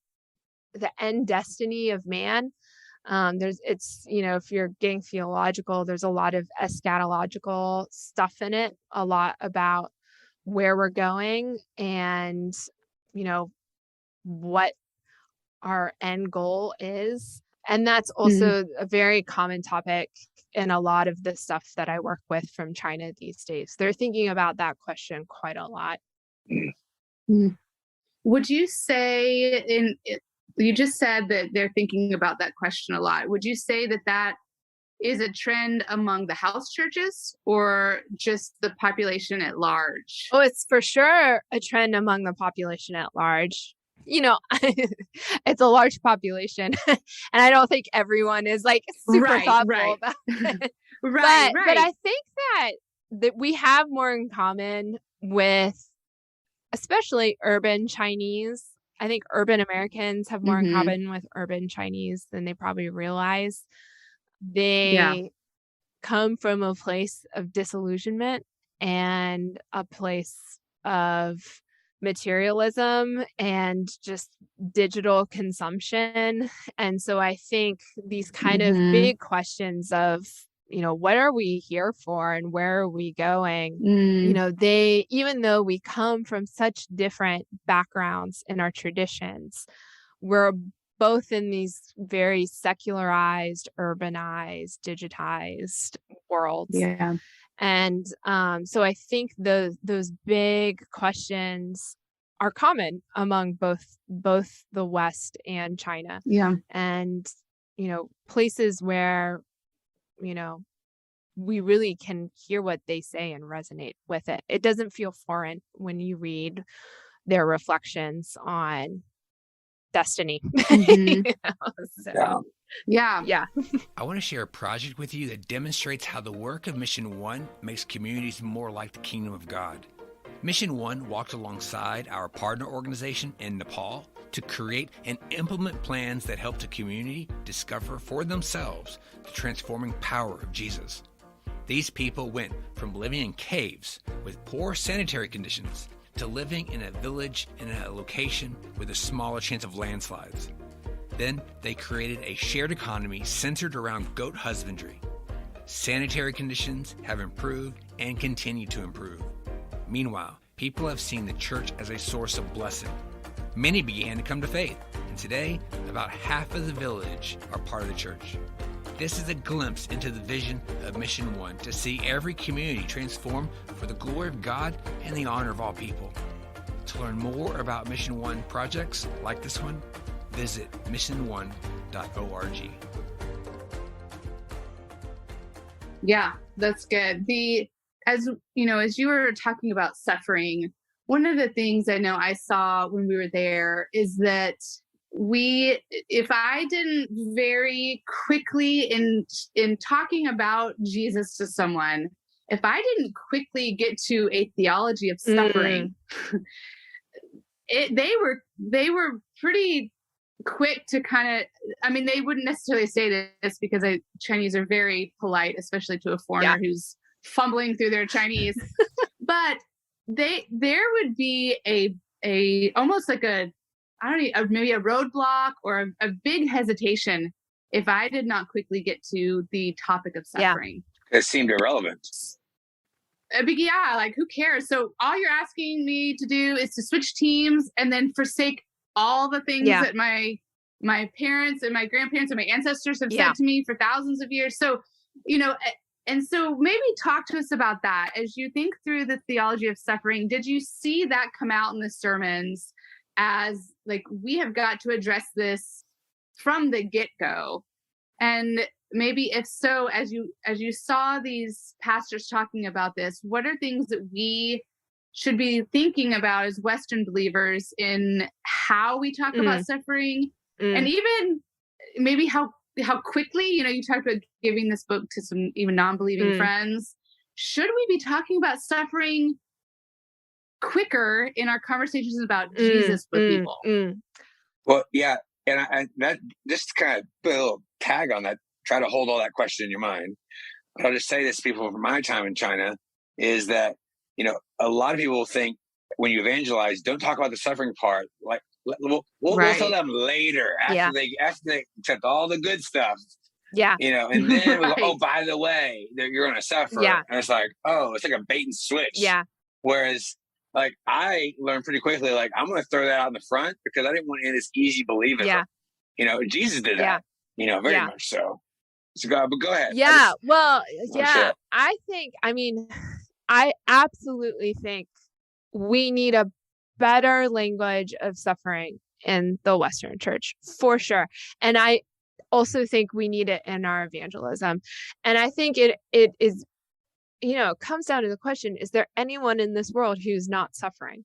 end destiny of man. If you're getting theological, there's a lot of eschatological stuff in it, a lot about where we're going and, what our end goal is. And that's also a very common topic in a lot of the stuff that I work with from China these days. They're thinking about that question quite a lot. Would you say you just said that they're thinking about that question a lot. Would you say that is a trend among the house churches or just the population at large? Oh, it's for sure a trend among the population at large. It's a large population, and I don't think everyone is like super thoughtful about it. But I think that we have more in common with, especially urban Chinese. I think urban Americans have more in common with urban Chinese than they probably realize. They come from a place of disillusionment and a place of materialism and just digital consumption. And so I think these kind of big questions of, what are we here for and where are we going? Even though we come from such different backgrounds in our traditions, we're both in these very secularized, urbanized, digitized worlds. Yeah. And so I think those big questions are common among both the West and China. Yeah. And, places where, we really can hear what they say and resonate with it. It doesn't feel foreign when you read their reflections on destiny. Yeah. I want to share a project with you that demonstrates how the work of Mission One makes communities more like the kingdom of God. Mission One walked alongside our partner organization in Nepal to create and implement plans that help the community discover for themselves the transforming power of Jesus. These people went from living in caves with poor sanitary conditions to living in a village in a location with a smaller chance of landslides. Then they created a shared economy centered around goat husbandry. Sanitary conditions have improved and continue to improve. Meanwhile, people have seen the church as a source of blessing. Many began to come to faith, and today, about half of the village are part of the church. This is a glimpse into the vision of Mission One, to see every community transformed for the glory of God and the honor of all people. To learn more about Mission One projects like this one, visit missionone.org. Yeah, that's good. As you were talking about suffering, one of the things I know I saw when we were there is that if I didn't very quickly in talking about Jesus to someone, if I didn't quickly get to a theology of suffering, they were pretty quick to kind of, they wouldn't necessarily say this because Chinese are very polite, especially to a foreigner who's fumbling through their Chinese, but there would be a almost like maybe a roadblock or a big hesitation if I did not quickly get to the topic of suffering. It seemed irrelevant. Like who cares? So all you're asking me to do is to switch teams and then forsake all the things that my parents and my grandparents and my ancestors have said to me for thousands of years. So, and so maybe talk to us about that. As you think through the theology of suffering, did you see that come out in the sermons as like, we have got to address this from the get-go? And maybe if so, as you saw these pastors talking about this, what are things that we should be thinking about as Western believers in how we talk about suffering, and even maybe how quickly, you talked about giving this book to some even non-believing friends. Should we be talking about suffering quicker in our conversations about Jesus with people? Well, yeah. And I that just kind of put a little tag on that, try to hold all that question in your mind. But I'll just say this to people from my time in China is that, a lot of people think when you evangelize, don't talk about the suffering part. Like we'll tell them later after they accept all the good stuff. Yeah. And then we'll go, oh, by the way, you're going to suffer. Yeah. And it's like, oh, it's like a bait and switch. Yeah. Whereas like I learned pretty quickly, like I'm going to throw that out in the front because I didn't want to end this easy believism. Yeah. Jesus did that, very much so. So go ahead. Yeah. I absolutely think we need a better language of suffering in the Western church, for sure. And I also think we need it in our evangelism. And I think it is, comes down to the question, is there anyone in this world who's not suffering?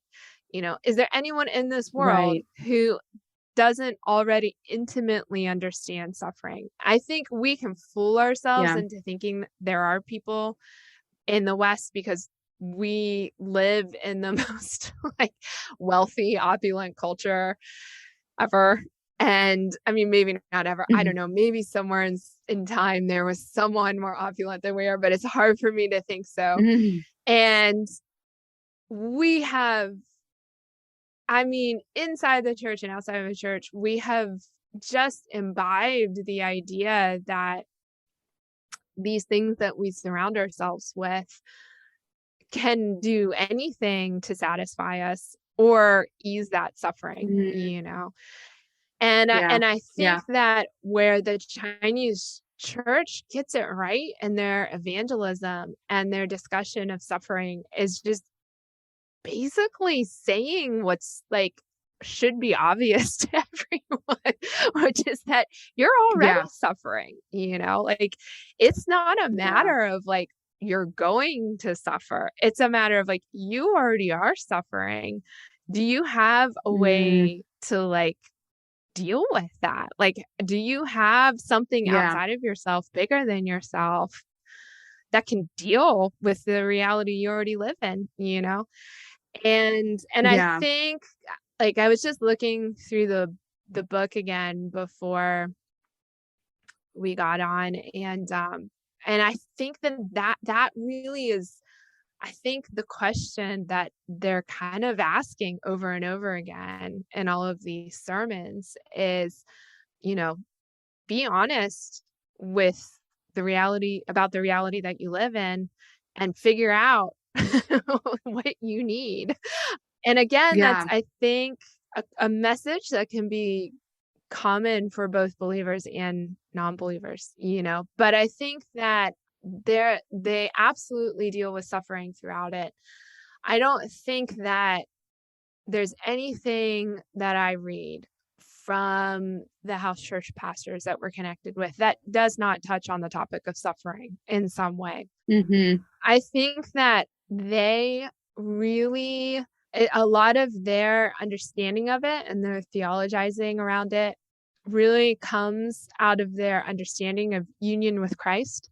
Is there anyone in this world who doesn't already intimately understand suffering? I think we can fool ourselves into thinking there are people in the West because we live in the most wealthy, opulent culture ever. And maybe not ever. I don't know. Maybe somewhere in time there was someone more opulent than we are, but it's hard for me to think so. And we have, inside the church and outside of the church, we have just imbibed the idea that these things that we surround ourselves with can do anything to satisfy us or ease that suffering, And I think that where the Chinese church gets it right in their evangelism and their discussion of suffering is just basically saying what's should be obvious to everyone, which is that you're already suffering, it's not a matter of you're going to suffer. It's a matter of you already are suffering. Do you have a way to deal with that? Do you have something outside of yourself, bigger than yourself, that can deal with the reality you already live in, And I think like I was just looking through the book again before we got on, and I think that really is, I think, the question that they're kind of asking over and over again in all of these sermons is, be honest with the reality that you live in, and figure out what you need. And again, that's, I think, a message that can be common for both believers and non-believers, but I think that they absolutely deal with suffering throughout it. I don't think that there's anything that I read from the house church pastors that we're connected with that does not touch on the topic of suffering in some way. Mm-hmm. I think that they really, a lot of their understanding of it and their theologizing around it really comes out of their understanding of union with Christ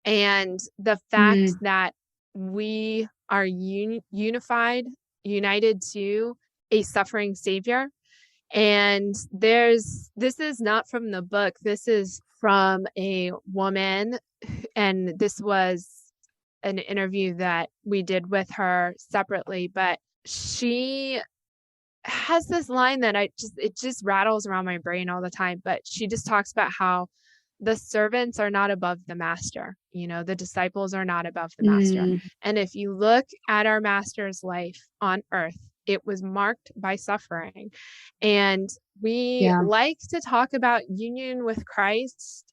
and the fact that we are united to a suffering Savior. And this is not from the book. This is from a woman, and this was an interview that we did with her separately, but she has this line that it just rattles around my brain all the time, but she just talks about how the servants are not above the master. The disciples are not above the master. And if you look at our master's life on earth, it was marked by suffering. And we like to talk about union with Christ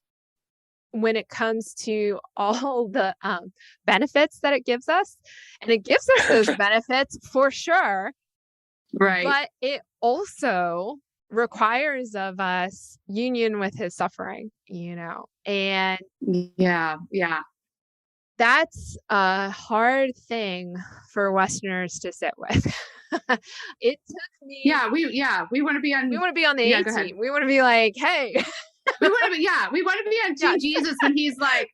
when it comes to all the benefits that it gives us. And it gives us those benefits for sure. Right. But it also requires of us union with his suffering, and that's a hard thing for Westerners to sit with. It took me. We want to be on. We want to be on the A team. We want to be like, hey. we want to be on Team Jesus when he's like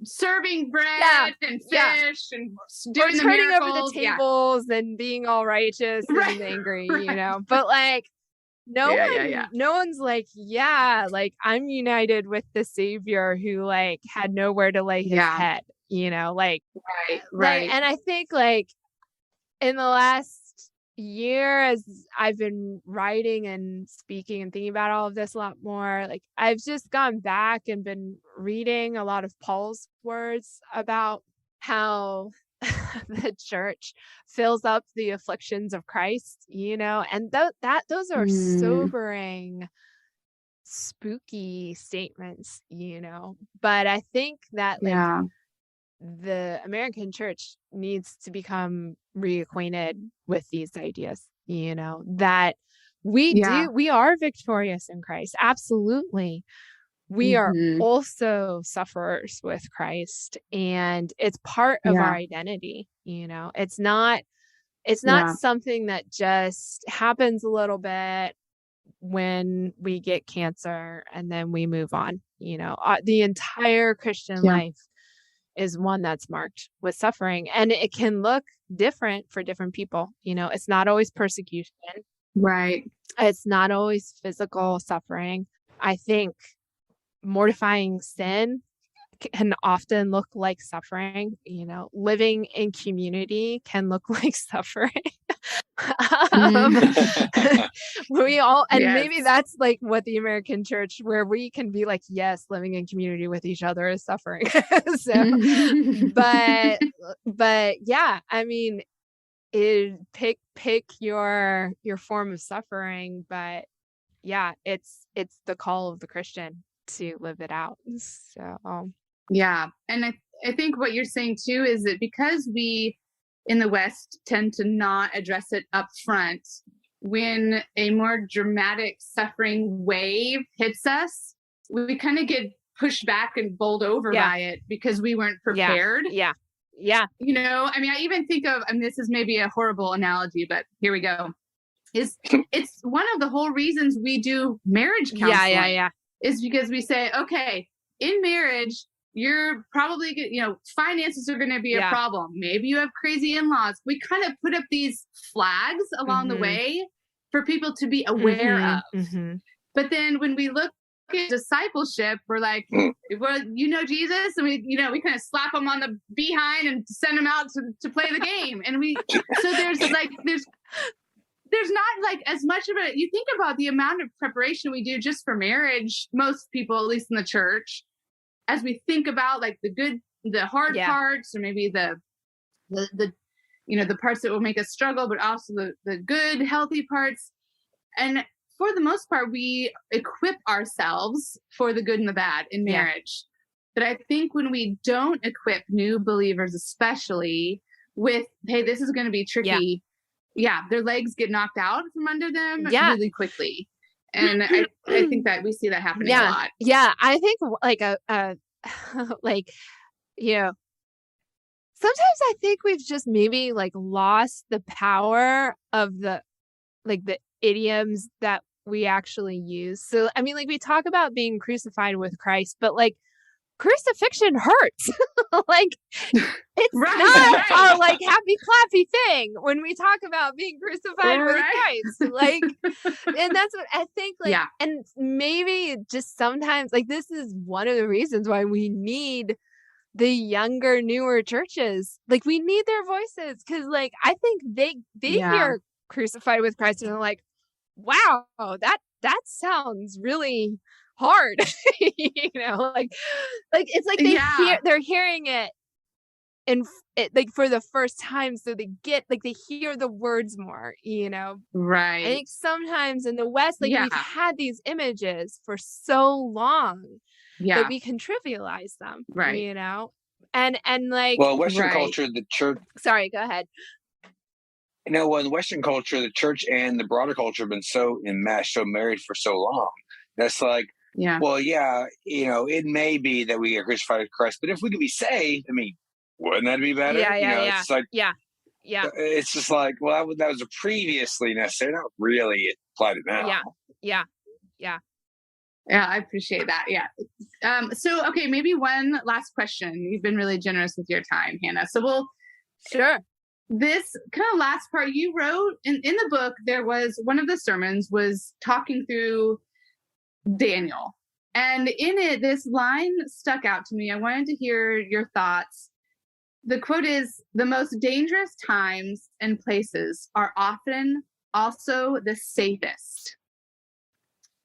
serving bread and fish and doing the turning miracles. over the tables and being all righteous and angry, But like, no one's like, like I'm united with the Savior who like had nowhere to lay his head, like right. And I think like in the last year, as I've been writing and speaking and thinking about all of this a lot more, like I've just gone back and been reading a lot of Paul's words about how the church fills up the afflictions of Christ, and those are sobering, spooky statements, but I think that the American church needs to become reacquainted with these ideas, that we are victorious in Christ. Absolutely. We are also sufferers with Christ, and it's part of our identity. It's not something that just happens a little bit when we get cancer and then we move on. The entire Christian life is one that's marked with suffering, and it can look different for different people. It's not always persecution. Right. It's not always physical suffering. I think mortifying sin can often look like suffering. Living in community can look like suffering. We all, and maybe that's like what the American church, where we can be like, yes, living in community with each other is suffering. But yeah, I mean, pick your form of suffering, but yeah, it's the call of the Christian to live it out. So and I think what you're saying too is that because we in the West tend to not address it up front, when a more dramatic suffering wave hits us, we kind of get pushed back and bowled over by it because we weren't prepared. I mean, I even think of, and this is maybe a horrible analogy, but here we go. It's one of the whole reasons we do marriage counseling. Is because we say, okay, in marriage, you're probably, finances are going to be a problem. Maybe you have crazy in-laws. We kind of put up these flags along the way for people to be aware of. Mm-hmm. But then when we look at discipleship, we're like, well, Jesus, and we kind of slap them on the behind and send them out to play the game. And so there's not like as much of it. You think about the amount of preparation we do just for marriage, most people, at least in the church, as we think about like the hard parts, or maybe the parts that will make us struggle, but also the good, healthy parts. And for the most part, we equip ourselves for the good and the bad in marriage. But I think when we don't equip new believers, especially with, hey, this is going to be tricky. Their legs get knocked out from under them really quickly. And I think that we see that happening a lot. Yeah. I think like sometimes I think we've just maybe like lost the power of the idioms that we actually use. So, I mean, like we talk about being crucified with Christ, but like crucifixion hurts. Like it's not a like happy clappy thing when we talk about being crucified with Christ. Like, and that's what I think, like, and maybe just sometimes like this is one of the reasons why we need the younger, newer churches. Like we need their voices. Cause like, I think they hear crucified with Christ and they're like, wow, that sounds really hard. Like it's like they're hearing it like for the first time, so they hear the words more, Right. I think sometimes in the West, like we've had these images for so long that we can trivialize them, right? And like, well, Western culture, the church. Sorry, go ahead. Well, in Western culture, the church and the broader culture have been so enmeshed, so married for so long. That's like, well, it may be that we get crucified with Christ, but if we could be saved, I mean, wouldn't that be better? It's like, it's just like, well, that was a previously necessary, not really applied to now. Yeah, I appreciate that. Yeah. So, okay, maybe one last question. You've been really generous with your time, Hannah. So sure. This kind of last part you wrote in the book, there was one of the sermons was talking through Daniel. And in it, this line stuck out to me. I wanted to hear your thoughts. The quote is, "The most dangerous times and places are often also the safest."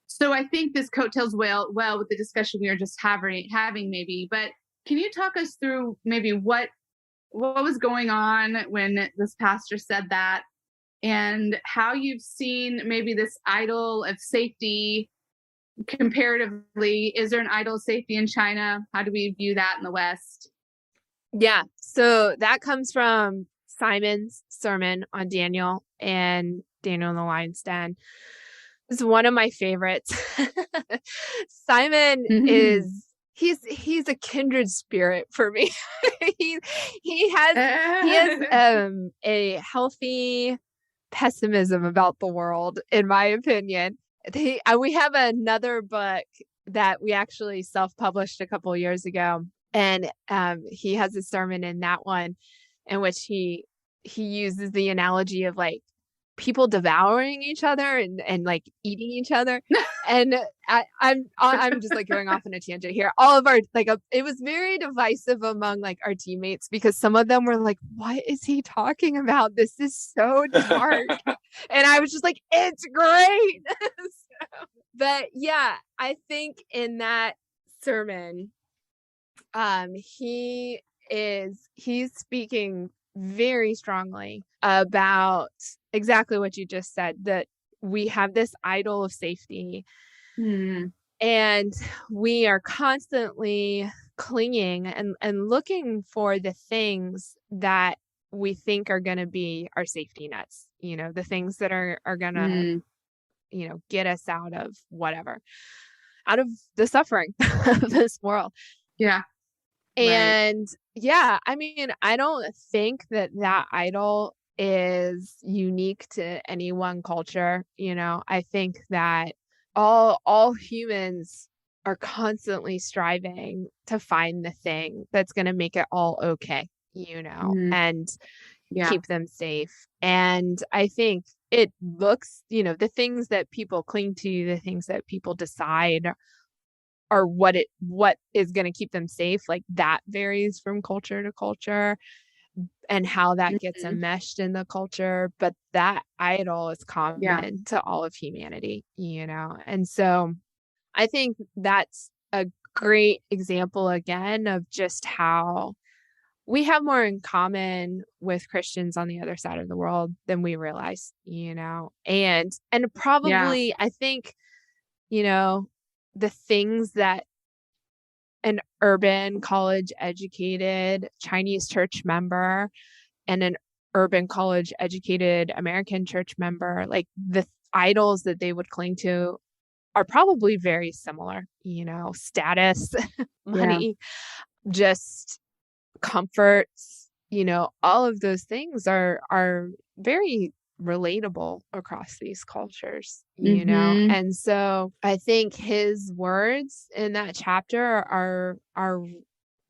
So I think this coattails well with the discussion we were just having maybe. But can you talk us through maybe what was going on when this pastor said that, and how you've seen maybe this idol of safety comparatively? Is there an idol of safety in China? How do we view that in the West? Yeah. So that comes from Simon's sermon on Daniel and Daniel in the Lion's Den. It's one of my favorites. Simon is he's a kindred spirit for me. he has a healthy pessimism about the world, in my opinion. We have another book that we actually self-published a couple of years ago, and he has a sermon in that one in which he uses the analogy of like people devouring each other and like eating each other. And I'm just like going off on a tangent here. All of our it was very divisive among like our teammates, because some of them were like, what is he talking about? This is so dark. And I was just like, it's great. But yeah, I think in that sermon, he's speaking very strongly about exactly what you just said, that we have this idol of safety and we are constantly clinging and looking for the things that we think are going to be our safety nets, the things that are going to, get us out of whatever, out of the suffering of this world. Yeah. And I mean, I don't think that idol is unique to any one culture. I think that all humans are constantly striving to find the thing that's going to make it all okay, and keep them safe. And I think it looks, the things that people cling to, the things that people decide are what is going to keep them safe. Like that varies from culture to culture and how that gets enmeshed in the culture. But that idol is common to all of humanity, And so I think that's a great example again of just how we have more in common with Christians on the other side of the world than we realize, and probably I think, the things that an urban college educated Chinese church member and an urban college educated American church member, like the idols that they would cling to are probably very similar, status, money, just comforts, all of those things are very relatable across these cultures, And so I think his words in that chapter are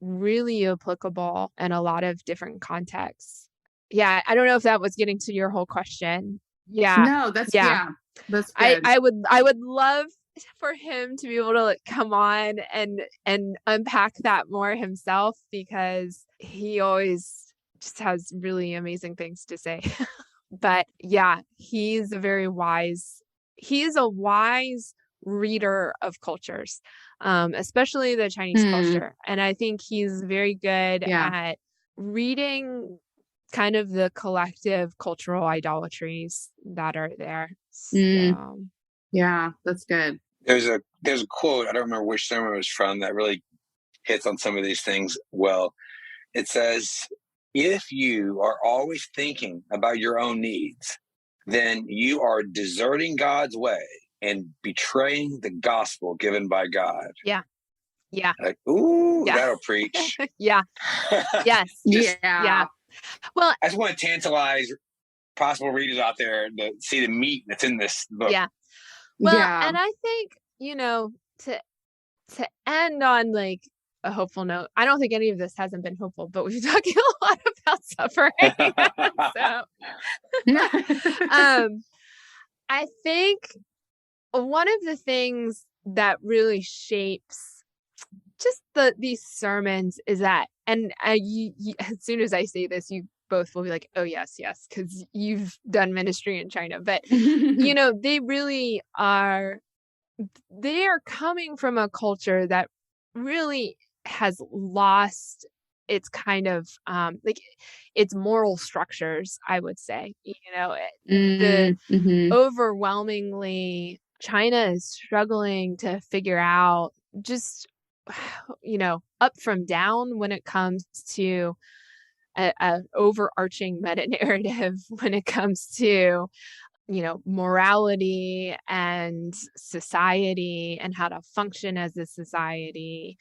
really applicable in a lot of different contexts. Yeah, I don't know if that was getting to your whole question. Yeah. No, that's that's good. I would love for him to be able to come on and unpack that more himself, because he always just has really amazing things to say. But yeah, he's a wise reader of cultures, especially the Chinese culture. And I think he's very good at reading kind of the collective cultural idolatries that are there. So. Yeah, that's good. There's a quote, I don't remember which sermon it was from, that really hits on some of these things well. It says, if you are always thinking about your own needs, then you are deserting God's way and betraying the gospel given by God. Yeah. Yeah. Like, ooh, that'll preach. Yeah. Yes. Yeah. Well, I just want to tantalize possible readers out there to see the meat that's in this book. Yeah. Well, and I think, to end on like a hopeful note, I don't think any of this hasn't been hopeful, but we've talked a lot about suffering. So, I think one of the things that really shapes just these sermons is that, and you, as soon as I say this, you both will be like, oh yes, because you've done ministry in China. But they really are. They are coming from a culture that really has lost its kind of its moral structures, I would say. Overwhelmingly, China is struggling to figure out just up from down when it comes to a overarching meta narrative, when it comes to morality and society and how to function as a society,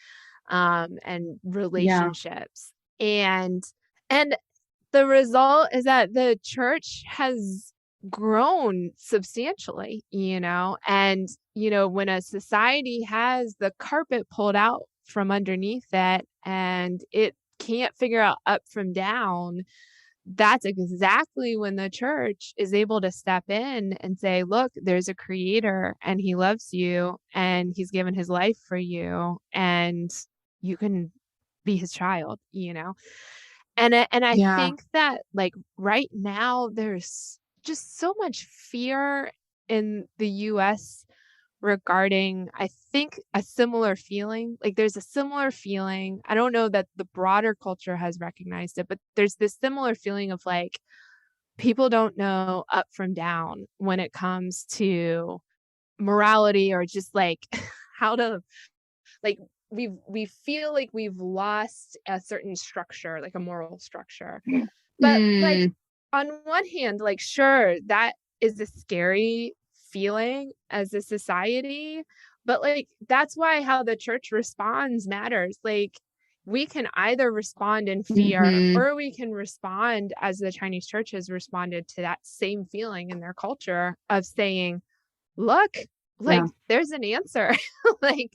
and relationships. And the result is that the church has grown substantially, and, when a society has the carpet pulled out from underneath it and it can't figure out up from down, that's exactly when the church is able to step in and say, look, there's a creator and he loves you and he's given his life for you and you can be his child, And I think that like right now there's just so much fear in the US regarding, I think, a similar feeling. Like there's a similar feeling. I don't know that the broader culture has recognized it, but there's this similar feeling of like people don't know up from down when it comes to morality, or just like how to, like, we feel like we've lost a certain structure, like a moral structure. But like on one hand, like, sure, that is a scary feeling as a society, but like that's why how the church responds matters. Like we can either respond in fear or we can respond as the Chinese church has responded to that same feeling in their culture of saying, look, like there's an answer. Like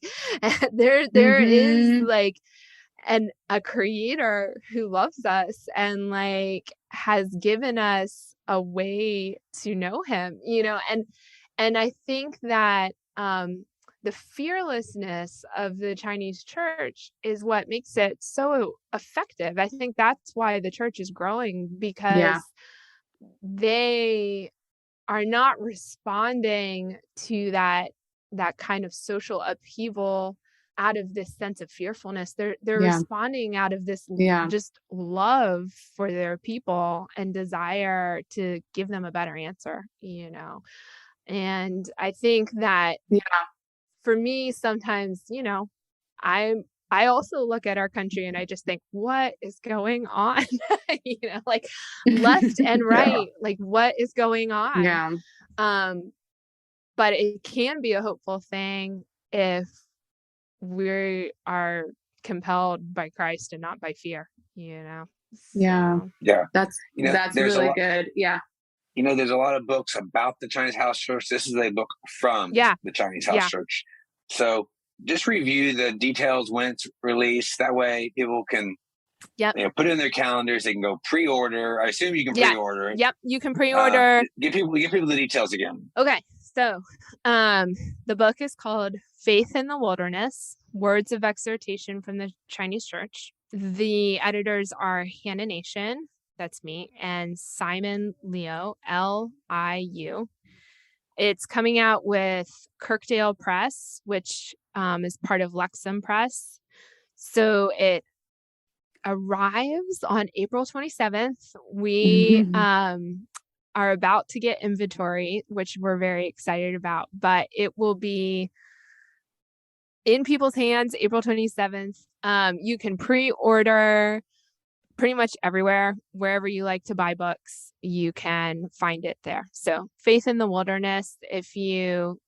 there is like and a creator who loves us and like has given us a way to know him, and I think that the fearlessness of the Chinese church is what makes it so effective. I think that's why the church is growing, because they are not responding to that kind of social upheaval out of this sense of fearfulness. They're responding out of this just love for their people and desire to give them a better answer, And I think that for me, sometimes, I also look at our country and I just think, what is going on? Like left and right, like what is going on? But it can be a hopeful thing if we are compelled by Christ and not by fear, So. That's really good. There's a lot of books about the Chinese House Church. This is a book from the Chinese House Church. So just review the details when it's released. That way people can put it in their calendars. They can go pre-order. I assume you can pre-order it. Yep, you can pre-order. Give people the details again. Okay, so the book is called Faith in the Wilderness, Words of Exhortation from the Chinese Church. The editors are Hannah Nation, that's me, and Simon Liu, Liu. It's coming out with Kirkdale Press, which is part of Lexham Press. So it arrives on April 27th. We are about to get inventory, which we're very excited about, but it will be in people's hands April 27th. You can pre-order pretty much everywhere, wherever you like to buy books, you can find it there. So Faith in the Wilderness, if you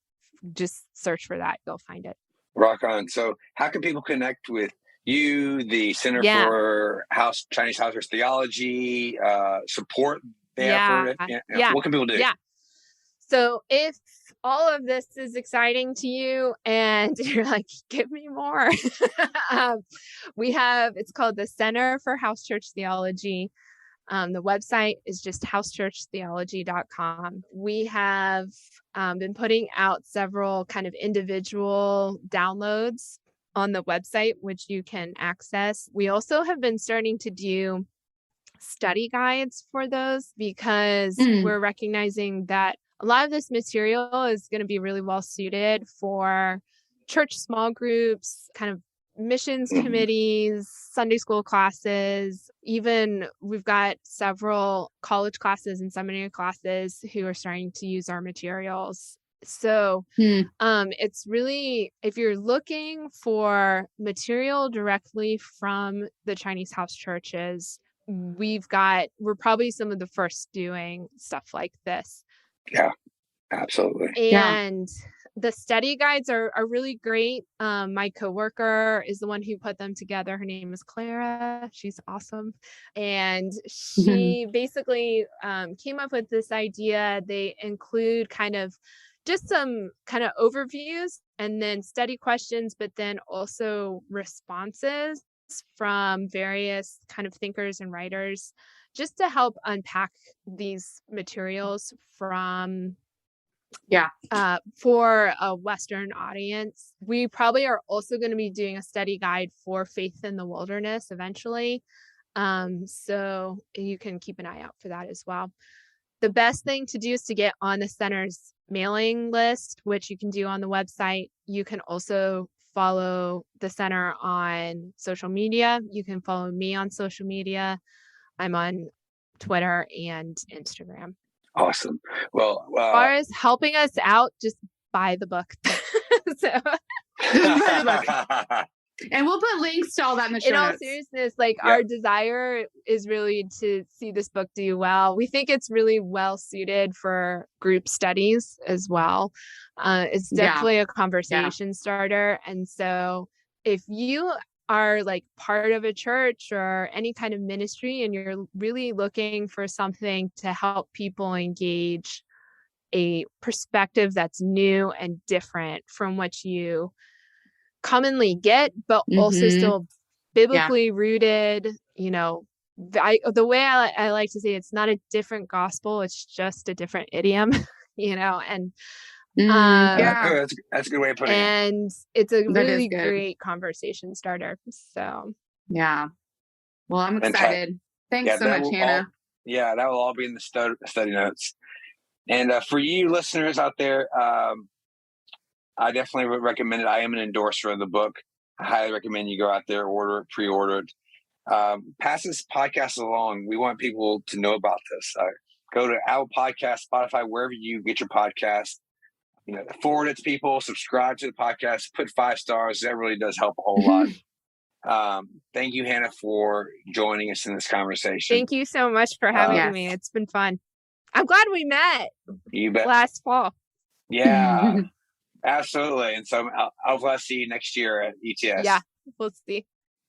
just search for that, you'll find it. Rock on. So how can people connect with you, the Center for Chinese House Church Theology, support the effort? What can people do? So if all of this is exciting to you and you're like, give me more, it's called the Center for House Church Theology. The website is just housechurchtheology.com. We have been putting out several kind of individual downloads on the website, which you can access. We also have been starting to do study guides for those because we're recognizing that a lot of this material is going to be really well suited for church small groups, kind of missions committees, Sunday school classes. Even we've got several college classes and seminary classes who are starting to use our materials. So it's really, if you're looking for material directly from the Chinese house churches, we're probably some of the first doing stuff like this. Yeah, absolutely. And the study guides are really great. My coworker is the one who put them together. Her name is Clara. She's awesome. And she basically came up with this idea. They include kind of just some kind of overviews and then study questions, but then also responses from various kind of thinkers and writers, just to help unpack these materials from for a Western audience. We probably are also going to be doing a study guide for Faith in the Wilderness eventually. So you can keep an eye out for that as well. The best thing to do is to get on the center's mailing list, which you can do on the website. You can also follow the center on social media. You can follow me on social media. I'm on Twitter and Instagram. Awesome. Well, as far as helping us out, just buy the book. And we'll put links to all that in the show notes. In all seriousness, our desire is really to see this book do well. We think it's really well suited for group studies as well. It's definitely a conversation starter. And so if you are part of a church or any kind of ministry and you're really looking for something to help people engage a perspective that's new and different from what you commonly get, but also still biblically rooted, you know, the way I like to say, it's not a different gospel, it's just a different idiom, you know, and that's a good way of putting it. And it's a really great conversation starter. So yeah. Well, I'm excited. Thanks so much, Hannah. That will all be in the study notes. And for you listeners out there, I definitely would recommend it. I am an endorser of the book. I highly recommend you go out there, order it, pre-order it. Pass this podcast along. We want people to know about this. Go to Apple Podcasts, Spotify, wherever you get your podcast. You know, forward it to people, subscribe to the podcast, put 5 stars. That really does help a whole lot. Thank you, Hannah, for joining us in this conversation. Thank you so much for having me. It's been fun. I'm glad we met. You bet. Last fall. Yeah, absolutely. And so I'll glad to see you next year at ETS. Yeah, we'll see.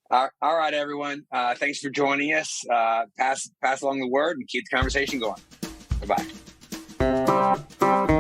All right, everyone. Thanks for joining us. Pass along the word and keep the conversation going. Bye-bye.